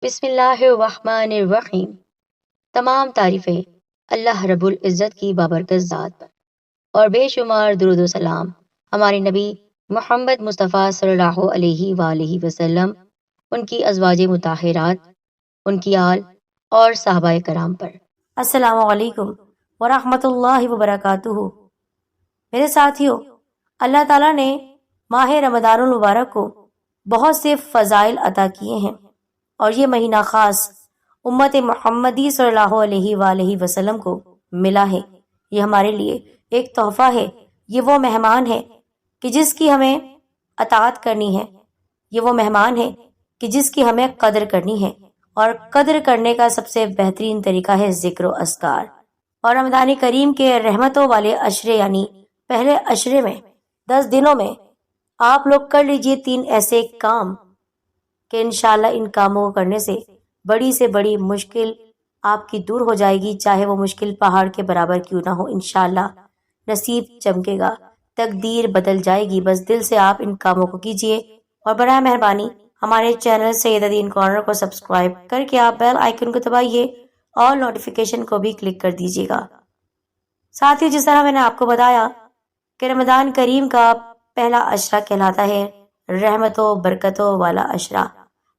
بسم اللہ الرحمن الرحیم۔ تمام تعریفیں اللہ رب العزت کی بابرکت ذات پر، اور بے شمار درود و سلام ہمارے نبی محمد مصطفیٰ صلی اللہ علیہ وآلہ وسلم، ان کی ازواج مطہرات، ان کی آل اور صحابہ کرام پر۔ السلام علیکم ورحمۃ اللہ وبرکاتہ۔ میرے ساتھیوں، اللہ تعالیٰ نے ماہ رمضان المبارک کو بہت سے فضائل عطا کیے ہیں، اور یہ مہینہ خاص امت محمدی صلی اللہ علیہ وآلہ وسلم کو ملا ہے۔ یہ ہمارے لیے ایک تحفہ ہے، یہ وہ مہمان ہے کہ جس کی ہمیں اطاعت کرنی ہے، یہ وہ مہمان ہے کہ جس کی ہمیں قدر کرنی ہے، اور قدر کرنے کا سب سے بہترین طریقہ ہے ذکر و اذکار۔ اور رمضان کریم کے رحمتوں والے عشرے یعنی پہلے عشرے میں 10 دنوں میں آپ لوگ کر لیجئے 3 ایسے کام کہ انشاءاللہ ان کاموں کو کرنے سے بڑی مشکل آپ کی دور ہو جائے گی، چاہے وہ مشکل پہاڑ کے برابر کیوں نہ ہو۔ انشاءاللہ نصیب چمکے گا، تقدیر بدل جائے گی۔ بس دل سے آپ ان کاموں کو کیجئے، اور برائے مہربانی ہمارے چینل سید دین کارنر کو سبسکرائب کر کے آپ بیل آئیکن کو دبائیے اور نوٹیفیکیشن کو بھی کلک کر دیجیے گا۔ ساتھ ہی جس طرح میں نے آپ کو بتایا کہ رمضان کریم کا پہلا عشرہ کہلاتا ہے رحمتوں برکتوں والا عشرہ۔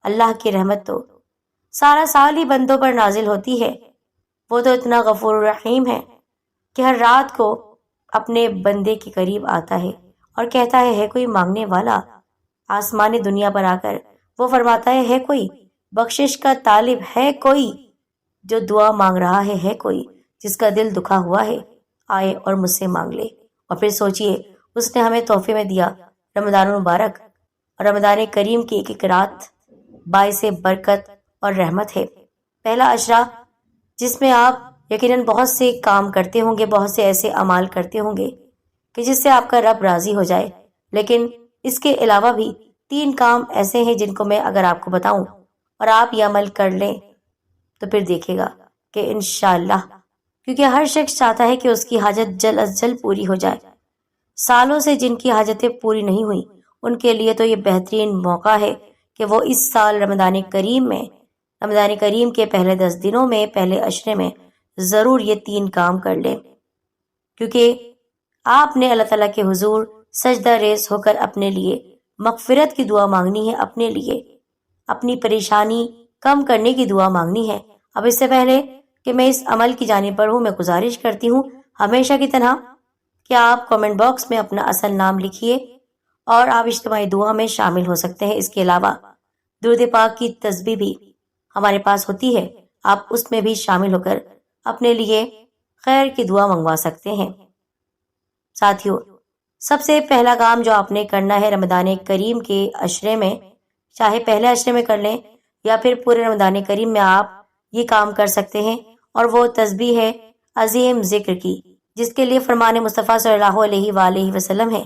اللہ کی رحمت تو سارا سال ہی بندوں پر نازل ہوتی ہے۔ وہ تو اتنا غفور الرحیم ہے کہ ہر رات کو اپنے بندے کے قریب آتا ہے اور کہتا ہے کوئی مانگنے والا؟ آسمان دنیا پر آ کر وہ فرماتا ہے کوئی بخشش کا طالب؟ ہے کوئی جو دعا مانگ رہا ہے کوئی جس کا دل دکھا ہوا ہے؟ آئے اور مجھ سے مانگ لے۔ اور پھر سوچئے، اس نے ہمیں تحفے میں دیا رمضان المبارک، اور رمضان کریم کی ایک ایک رات باعث برکت اور رحمت ہے۔ پہلا عشرہ جس میں آپ یقیناً بہت سے کام کرتے ہوں گے، بہت سے ایسے اعمال کرتے ہوں گے کہ جس سے آپ کا رب راضی ہو جائے، لیکن اس کے علاوہ بھی 3 کام ایسے ہیں جن کو میں اگر آپ کو بتاؤں اور آپ یہ عمل کر لیں تو پھر دیکھے گا کہ انشاءاللہ، کیونکہ ہر شخص چاہتا ہے کہ اس کی حاجت جلد از جلد پوری ہو جائے۔ سالوں سے جن کی حاجتیں پوری نہیں ہوئیں ان کے لیے تو یہ بہترین موقع ہے کہ وہ اس سال رمضان کریم کے پہلے 10 دنوں میں، پہلے عشرے میں ضرور یہ 3 کام کر لیں، کیونکہ آپ نے اللہ تعالیٰ کے حضور سجدہ ریز ہو کر اپنے لیے مغفرت کی دعا مانگنی ہے، اپنے لیے اپنی پریشانی کم کرنے کی دعا مانگنی ہے۔ اب اس سے پہلے کہ میں اس عمل کی جانب بڑھوں، میں گزارش کرتی ہوں ہمیشہ کی طرح کہ آپ کامنٹ باکس میں اپنا اصل نام لکھیے، اور آپ اجتماعی دعا میں شامل ہو سکتے ہیں۔ اس کے علاوہ درود پاک کی تسبیح بھی ہمارے پاس ہوتی ہے، آپ اس میں بھی شامل ہو کر اپنے لیے خیر کی دعا منگوا سکتے ہیں۔ ساتھیوں، سب سے پہلا کام جو آپ نے کرنا ہے رمضان کریم کے عشرے میں، چاہے پہلے عشرے میں کر لیں یا پھر پورے رمضان کریم میں آپ یہ کام کر سکتے ہیں، اور وہ تسبیح ہے عظیم ذکر کی، جس کے لیے فرمان مصطفیٰ صلی اللہ علیہ وآلہ وسلم ہے۔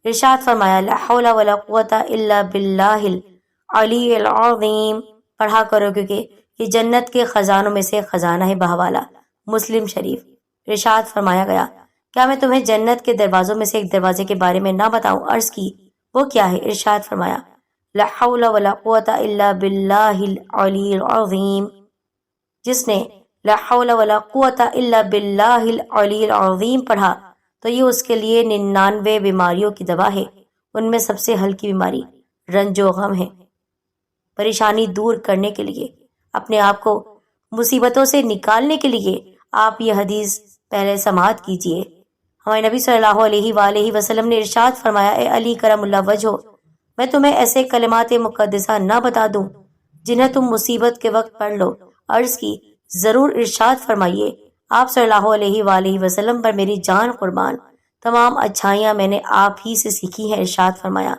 ارشاد فرمایا لا حول ولا قوت الا باللہ العلی العظیم، پڑھا کرو کیونکہ یہ جنت کے خزانوں میں سے خزانہ ہے بہوالا۔ مسلم شریف۔ ارشاد فرمایا گیا کیا میں تمہیں جنت کے دروازوں میں سے ایک دروازے کے بارے میں نہ بتاؤں؟ عرض کی وہ کیا ہے؟ ارشاد فرمایا لا حول ولا قوت الا باللہ العلی العظیم۔ جس نے لا حول ولا قوت الا باللہ العلی العظیم پڑھا تو یہ اس کے لیے 99 بیماریوں کی دوا ہے۔ ان میں سب سے ہلکی بیماری رنج و غم ہے۔ پریشانی دور کرنے کے لیے، اپنے آپ کو مصیبتوں سے نکالنے کے لیے آپ یہ حدیث پہلے سماعت کیجئے۔ ہمارے نبی صلی اللہ علیہ وآلہ وسلم نے ارشاد فرمایا اے علی کرم اللہ وجہہ، میں تمہیں ایسے کلمات مقدسہ نہ بتا دوں جنہیں تم مصیبت کے وقت پڑھ لو؟ عرض کی ضرور، ارشاد فرمائیے۔ آپ صلی اللہ علیہ وآلہ وسلم پر میری جان قربان، تمام اچھائیاں میں نے آپ ہی سے سیکھی ہیں۔ ارشاد فرمایا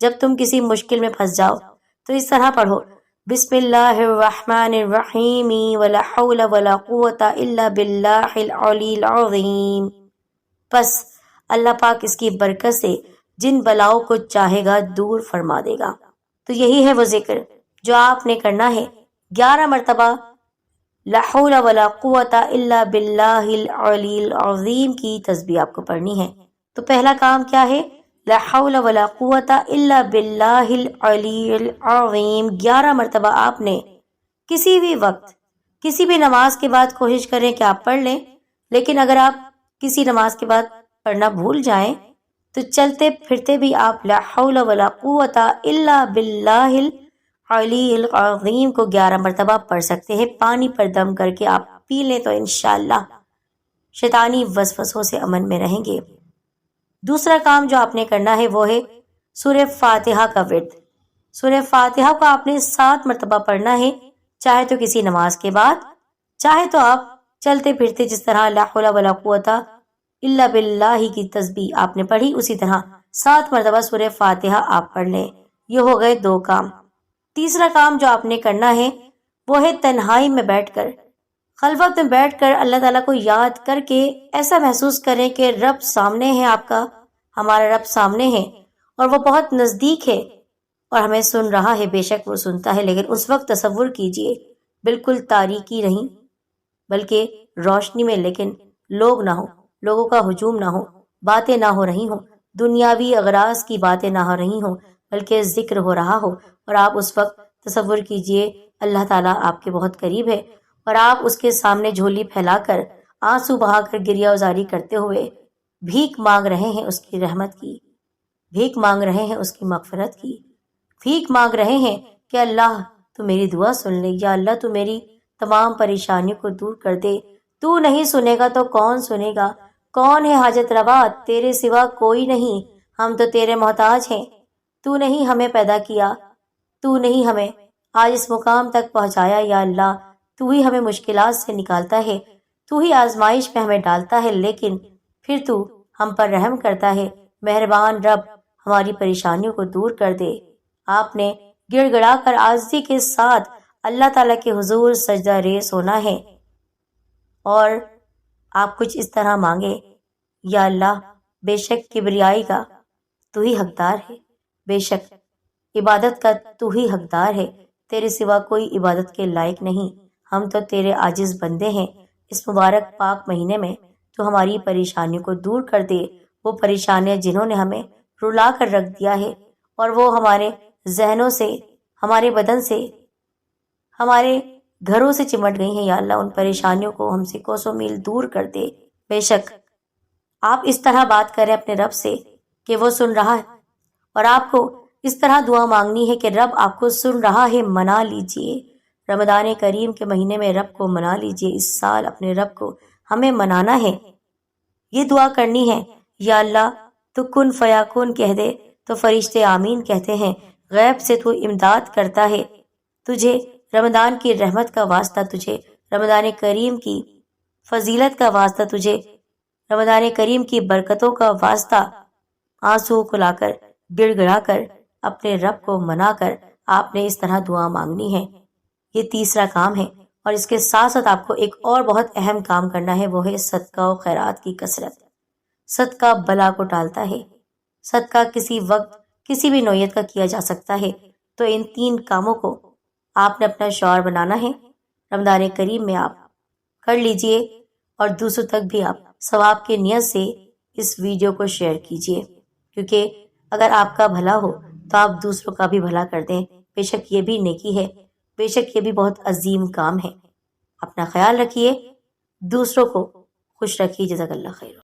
جب تم کسی مشکل میں پھنس جاؤ تو اس طرح پڑھو بسم اللہ الرحمن الرحیم ولا حول ولا قوت الا باللہ العلی العظیم۔ پس اللہ پاک اس کی برکت سے جن بلاؤں کو چاہے گا دور فرما دے گا۔ تو یہی ہے وہ ذکر جو آپ نے کرنا ہے۔ 11 مرتبہ لا حول ولا قوت الا باللہ العلی العظیم کی تسبیح آپ کو پڑھنی ہے۔ تو پہلا کام کیا ہے؟ لا حول ولا قوت الا باللہ العلی العظیم 11 مرتبہ آپ نے کسی بھی وقت کسی بھی نماز کے بعد کوشش کریں کہ آپ پڑھ لیں، لیکن اگر آپ کسی نماز کے بعد پڑھنا بھول جائیں تو چلتے پھرتے بھی آپ لا حول ولا قوت الا باللہ العلی العظیم کو 11 مرتبہ پڑھ سکتے ہیں۔ پانی پر دم کر کے آپ پی لیں تو انشاءاللہ شیطانی وسوسوں سے امن میں رہیں گے۔ دوسرا کام جو آپ نے کرنا ہے وہ ہے سورہ فاتحہ کا ورد۔ سورہ فاتحہ کو آپ نے 7 مرتبہ پڑھنا ہے، چاہے تو کسی نماز کے بعد، چاہے تو آپ چلتے پھرتے جس طرح لا حول ولا قوت الا باللہ کی تسبیح آپ نے پڑھی اسی طرح 7 مرتبہ سورہ فاتحہ آپ پڑھ لیں۔ یہ ہو گئے 2 کام۔ تیسرا کام جو آپ نے کرنا ہے وہ ہے تنہائی میں بیٹھ کر، خلوت میں بیٹھ کر اللہ تعالیٰ کو یاد کر کے ایسا محسوس کریں کہ رب سامنے ہے، آپ کا ہمارا رب سامنے ہے اور وہ بہت نزدیک ہے اور ہمیں سن رہا ہے۔ بے شک وہ سنتا ہے، لیکن اس وقت تصور کیجئے بالکل تاریکی نہیں بلکہ روشنی میں، لیکن لوگ نہ ہو، لوگوں کا ہجوم نہ ہو، باتیں نہ ہو رہی ہوں، دنیاوی اغراض کی باتیں نہ ہو رہی ہوں، بلکہ ذکر ہو رہا ہو، اور آپ اس وقت تصور کیجئے اللہ تعالیٰ آپ کے بہت قریب ہے اور آپ اس کے سامنے جھولی پھیلا کر آنسو بہا کر گریہ وزاری کرتے ہوئے بھیک مانگ رہے ہیں اس کی رحمت کی، بھیک مانگ رہے ہیں اس کی مغفرت کی، بھیک مانگ رہے ہیں کہ اللہ تو میری دعا سن لے، یا اللہ تو میری تمام پریشانیوں کو دور کر دے۔ تو نہیں سنے گا تو کون سنے گا؟ کون ہے حاجت روا؟ تیرے سوا کوئی نہیں، ہم تو تیرے محتاج ہیں۔ تو نہیں ہمیں پیدا کیا، تو نہیں ہمیں آج اس مقام تک پہنچایا، یا اللہ تو ہی ہمیں مشکلات سے نکالتا ہے، تو ہی آزمائش میں ہمیں ڈالتا ہے، لیکن پھر تو ہم پر رحم کرتا ہے۔ مہربان رب ہماری پریشانیوں کو دور کر دے۔ آپ نے گڑ گڑا کر عاجزی کے ساتھ اللہ تعالیٰ کے حضور سجدہ ریز ہونا ہے اور آپ کچھ اس طرح مانگے، یا اللہ بے شک کبریائی کا تو ہی حقدار ہے، بے شک عبادت کا تو ہی حقدار ہے، تیرے سوا کوئی عبادت کے لائق نہیں، ہم تو تیرے عاجز بندے ہیں۔ اس مبارک پاک مہینے میں تو ہماری پریشانیوں کو دور کر دے، وہ پریشانیاں جنہوں نے ہمیں رلا کر رکھ دیا ہے اور وہ ہمارے ذہنوں سے، ہمارے بدن سے، ہمارے گھروں سے چمٹ گئی ہیں، یا اللہ ان پریشانیوں کو ہم سے کوسوں میل دور کر دے۔ بے شک آپ اس طرح بات کریں اپنے رب سے کہ وہ سن رہا ہے، اور آپ کو اس طرح دعا مانگنی ہے کہ رب آپ کو سن رہا ہے۔ منا لیجئے رمضان کریم کے مہینے میں رب کو منا لیجئے، اس سال اپنے رب کو ہمیں منانا ہے، یہ دعا کرنی ہے، یا اللہ تو کن فیاکن کہہ دے تو فرشتے آمین کہتے ہیں، غیب سے تو امداد کرتا ہے، تجھے رمضان کی رحمت کا واسطہ، تجھے رمضان کریم کی فضیلت کا واسطہ، تجھے رمضان کریم کی برکتوں کا واسطہ۔ آنسو کھلا کر گڑ گڑا کر اپنے رب کو منا کر آپ نے اس طرح دعا مانگنی ہے۔ یہ تیسرا کام ہے، اور اس کے ساتھ ساتھ آپ کو ایک اور بہت اہم کام کرنا ہے، وہ ہے صدقہ و خیرات کی کثرت۔ صدقہ بلا کو ٹالتا ہے، صدقہ کسی وقت کسی بھی نوعیت کا کیا جا سکتا ہے، تو ان 3 کاموں کو آپ نے اپنا شعار بنانا ہے۔ رمضان کریم میں آپ کر لیجئے اور دوسروں تک بھی آپ ثواب کی نیت سے اس ویڈیو کو شیئر کیجئے، کیونکہ اگر آپ کا بھلا ہو تو آپ دوسروں کا بھی بھلا کر دیں، بے شک یہ بھی نیکی ہے، بے شک یہ بھی بہت عظیم کام ہے۔ اپنا خیال رکھیے، دوسروں کو خوش رکھیے۔ جزاک اللہ خیر۔